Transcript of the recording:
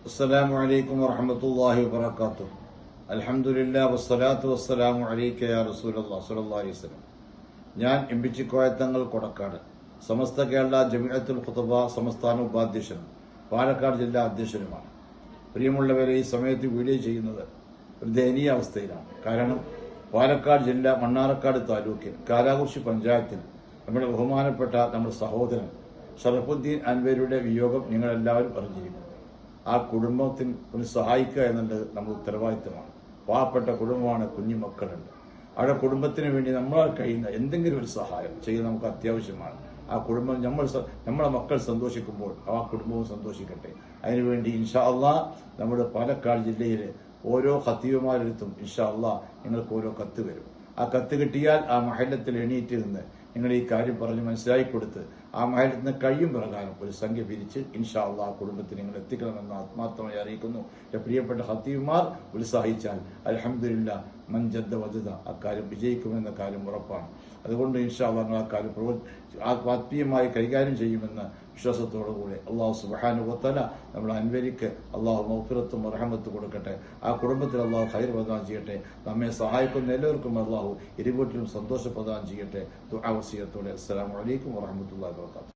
അസ്സലാമു അലൈക്കും വറഹ്മത്തുള്ളാഹി വബറകാതുഹു. അൽഹംദുലില്ലാഹി വസ്സലാത്തു വസ്സലാമു അലൈക യാ റസൂലല്ലാഹി സ്വല്ലല്ലാഹു അലൈഹി വസല്ലം. ഞാൻ എംപിച്ചിക്കോയത്തങ്ങൾ കൊടക്കാട് സമസ്ത കേരള ജമിഅത്തുൽ ഖുതബ സംസ്ഥാന ഉപാധ്യക്ഷനും പാലക്കാട് ജില്ലാ അധ്യക്ഷനുമാണ്. പ്രിയമുള്ളവരെ, ഈ സമയത്ത് വീഡിയോ ചെയ്യുന്നത് ഒരു ദയനീയ അവസ്ഥയിലാണ്. കാരണം പാലക്കാട് ജില്ല മണ്ണാർക്കാട് താലൂക്കിൽ കാരാകുർശി പഞ്ചായത്തിൽ നമ്മുടെ ബഹുമാനപ്പെട്ട നമ്മുടെ സഹോദരൻ ഷറഫുദ്ദീൻ അൻവരിയുടെ വിയോഗം നിങ്ങളെല്ലാവരും അറിഞ്ഞിരിക്കും. ആ കുടുംബത്തിന് ഒന്ന് സഹായിക്കുക എന്നുള്ളത് നമ്മുടെ ഉത്തരവാദിത്തമാണ്. പാവപ്പെട്ട കുടുംബമാണ്, കുഞ്ഞുമക്കളുണ്ട്. അവരുടെ കുടുംബത്തിന് വേണ്ടി നമ്മളാൽ കഴിയുന്ന എന്തെങ്കിലും ഒരു സഹായം ചെയ്യുന്നത് നമുക്ക് അത്യാവശ്യമാണ്. ആ കുടുംബം നമ്മളെ മക്കൾ സന്തോഷിക്കുമ്പോൾ ആ കുടുംബവും സന്തോഷിക്കട്ടെ. അതിനുവേണ്ടി ഇൻഷാ അള്ളാഹ് നമ്മുടെ പാലക്കാട് ജില്ലയിലെ ഓരോ ഖത്തീബുമാരെടുത്തും ഇൻഷാ അള്ളാഹ് നിങ്ങൾക്ക് ഓരോ കത്ത് വരും. ആ കത്ത് കിട്ടിയാൽ ആ മഹല്ലത്തിൽ എണീറ്റ് നിന്ന് നിങ്ങൾ ഈ കാര്യം പറഞ്ഞ് മനസ്സിലാക്കി കൊടുത്ത് ആ മഹല്ലത്തിന് കഴിയും പ്രകാരം ഒരു സംഖ്യ പിരിച്ച് ഇൻഷാ അള്ളാഹ് കുടുംബത്തിന് നിങ്ങൾ എത്തിക്കണമെന്ന് ആത്മാർത്ഥമായി അറിയിക്കുന്നു. എന്റെ പ്രിയപ്പെട്ട ഖത്തീബുമാർ ഉത്സാഹിച്ചാൽ അൽഹംദുലില്ലാഹ് മൻ ജദ്ദ വജദ അക്കാര്യം വിജയിക്കുമെന്ന കാര്യം ഉറപ്പാണ്. അതുകൊണ്ട് ഇൻഷാ അള്ളാഹ് നിങ്ങൾ ആ കാര്യം ആത്മീയമായി കൈകാര്യം ചെയ്യുമെന്ന വിശ്വാസത്തോടുകൂടി അള്ളാഹു സുബ്ഹാനഹു വ തആല നമ്മുടെ അൻവരിക്ക് അള്ളാഹു മഗ്ഫിറത്തും റഹ്മത്തും കൊടുക്കട്ടെ. ആ കുടുംബത്തിൽ അള്ളാഹു ഖൈർ പ്രദാനം ചെയ്യട്ടെ. നമ്മെ സഹായിക്കുന്ന എല്ലാവർക്കും അള്ളാഹു ഇരുകൂട്ടിലും സന്തോഷം പ്രദാനം ചെയ്യട്ടെ. ദുആ വസിയത്തോടെ അസ്സലാമു അലൈക്കും വറഹ്മത്തുള്ളാഹി വബറകാതുഹു.